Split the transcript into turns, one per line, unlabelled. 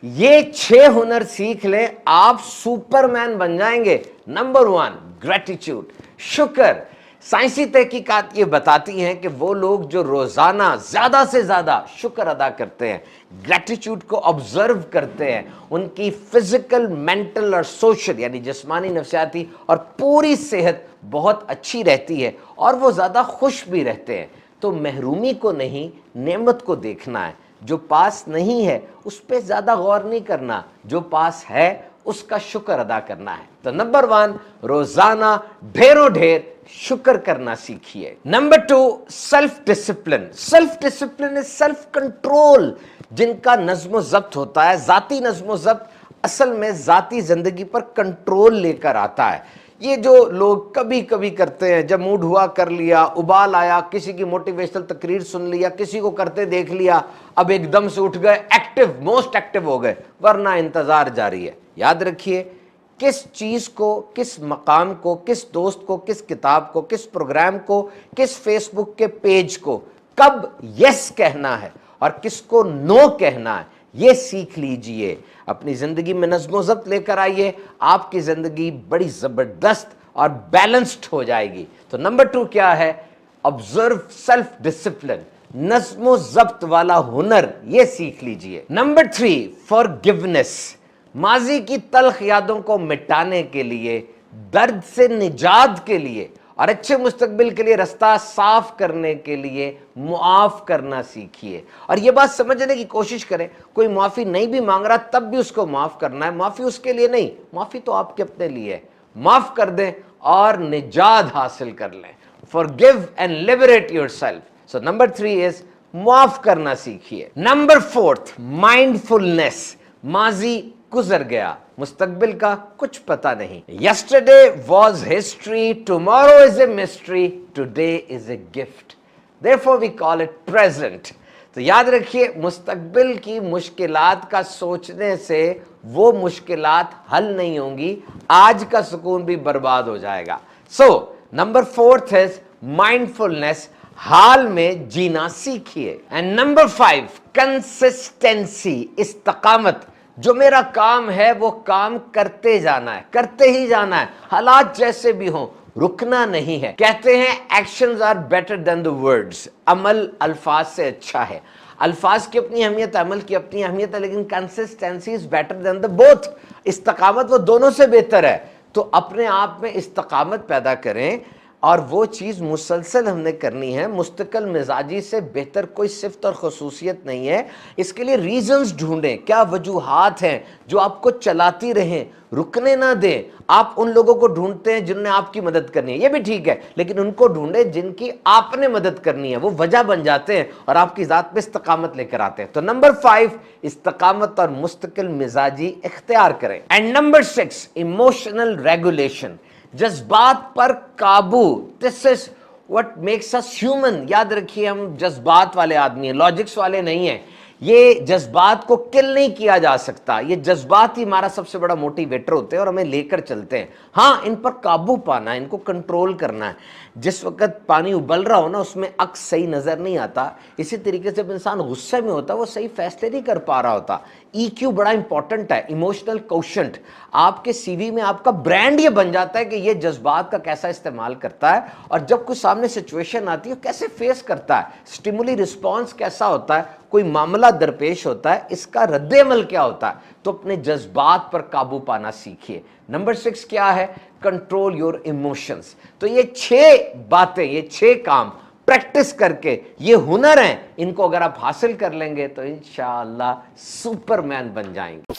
ये 6 हुनर सीख लें, आप सुपरमैन बन जाएंगे। नंबर 1, ग्रेटिट्यूड, शुक्र। साइंसी तहकीकात ये बताती हैं कि वो लोग जो रोजाना ज्यादा से ज्यादा शुक्र अदा करते हैं, ग्रेटिट्यूड को ऑब्जर्व करते हैं, उनकी फिजिकल, मेंटल और सोशल यानी जिस्मानी, नफ्सियाती और पूरी सेहत बहुत अच्छी रहती है और वो ज्यादा खुश भी रहते हैं। तो महरूमी को नहीं, नेमत को देखना है। जो पास नहीं है उस पर ज्यादा गौर नहीं करना, जो पास है उसका शुक्र अदा करना है। तो नंबर 1, रोजाना ढेरों ढेर शुक्र करना सीखिए। Number 2, self discipline. Self discipline is self control. जिनका नज्म ज़ब्त होता है, जाती नज्म ज़ब्त असल में जाती जिंदगी पर कंट्रोल लेकर आता है। ये जो लोग कभी कभी करते हैं, जब मूड हुआ कर लिया, उबाल आया, किसी की मोटिवेशनल तकरीर सुन लिया, किसी को करते देख लिया, अब एकदम से उठ गए, एक्टिव, मोस्ट एक्टिव हो गए, वरना इंतजार जारी है। याद रखिए, किस चीज को, किस मकाम को, किस दोस्त को, किस किताब को, किस प्रोग्राम को, किस फेसबुक के पेज को कब यस कहना है और किसको नो कहना है, ये सीख लीजिए। अपनी जिंदगी में नज़्म ज़ब्त लेकर आइए, आपकी जिंदगी बड़ी जबरदस्त और बैलेंस्ड हो जाएगी। तो नंबर 2 क्या है? ऑब्जर्व सेल्फ डिसिप्लिन, नज़्म ज़ब्त वाला हुनर, ये सीख लीजिए। Number 3, forgiveness. माजी की तल्ख यादों को मिटाने के लिए, दर्द से निजात के लिए और अच्छे मुस्तकबिल के लिए रास्ता साफ करने के लिए मुआफ करना सीखिए। और ये बात समझने की कोशिश करें, कोई माफी नहीं भी मांग रहा तब भी उसको माफ करना है। माफी उसके लिए नहीं, माफी तो आपके अपने लिए है। माफ कर दें और निजात हासिल कर लें। Forgive and liberate yourself. So number 3 is माफ करना सीखिए। Number 4, mindfulness. माजी गुजर गया, मुस्तकबिल का कुछ पता नहीं। Yesterday was history, tomorrow is a mystery, today is a gift, therefore we call it present. तो याद रखिए, मुस्तकबिल की मुश्किलात का सोचने से वो मुश्किलात हल नहीं होंगी, आज का सुकून भी बर्बाद हो जाएगा। सो नंबर 4 इज माइंडफुलनेस, हाल में जीना सीखिए। एंड नंबर 5, कंसिस्टेंसी, इस्तकामत। जो मेरा काम है वो काम करते जाना है, करते ही जाना है, हालात जैसे भी हों, रुकना नहीं है। कहते हैं actions are better than the words, अमल अल्फाज से अच्छा है। अल्फाज की अपनी अहमियत, अमल की अपनी अहमियत है, लेकिन consistency is better than the both. इस्तकामत वो दोनों से बेहतर है। तो अपने आप में इस्तकामत पैदा करें और वो चीज़ मुसलसल हमने करनी है। मुस्तकिल मिजाजी से बेहतर कोई सिफ्त और खसूसियत नहीं है। इसके लिए रीजंस ढूंढें, क्या वजूहात हैं जो आपको चलाती रहें, रुकने ना दें। आप उन लोगों को ढूंढते हैं जिनने आपकी मदद करनी है, ये भी ठीक है, लेकिन उनको ढूंढें जिनकी आपने मदद करनी है, वो वजह बन जाते हैं और आपकी ज़ात पे इस्तकामत लेकर आते हैं। तो नंबर 5, इस्तकामत और मुस्तकिल मिजाजी इख्तियार करें। एंड नंबर 6, इमोशनल रेगुलेशन, जज्बात पर काबू। This is what makes us human. याद रखिए, हम जज्बात वाले आदमी हैं, लॉजिक्स वाले नहीं हैं। ये जज्बात को किल नहीं किया जा सकता, ये जज्बात ही हमारा सबसे बड़ा मोटिवेटर होते हैं और हमें लेकर चलते हैं। हाँ, इन पर काबू पाना है, इनको कंट्रोल करना है। जिस वक्त पानी उबल रहा हो ना, उसमें अक्स सही नजर नहीं आता, इसी तरीके से जब इंसान गुस्से में होता है वो सही फैसले नहीं कर पा रहा होता। EQ बड़ा इंपॉर्टेंट है, इमोशनल कोशेंट। आपके CV में आपका ब्रांड ये बन जाता है कि ये जज्बात का कैसा इस्तेमाल करता है और जब कोई सामने सिचुएशन आती है कैसे फेस करता है, स्टिमुली रिस्पॉन्स कैसा होता है, कोई मामला दरपेश होता है, इसका रद्द-ए-अमल क्या होता है। तो अपने जज्बात पर काबू पाना सीखिए। नंबर 6 क्या है? Control your emotions. तो ये 6 बातें, ये 6 काम प्रैक्टिस करके, ये हुनर हैं, इनको अगर आप हासिल कर लेंगे तो इंशाअल्लाह सुपरमैन बन जाएंगे।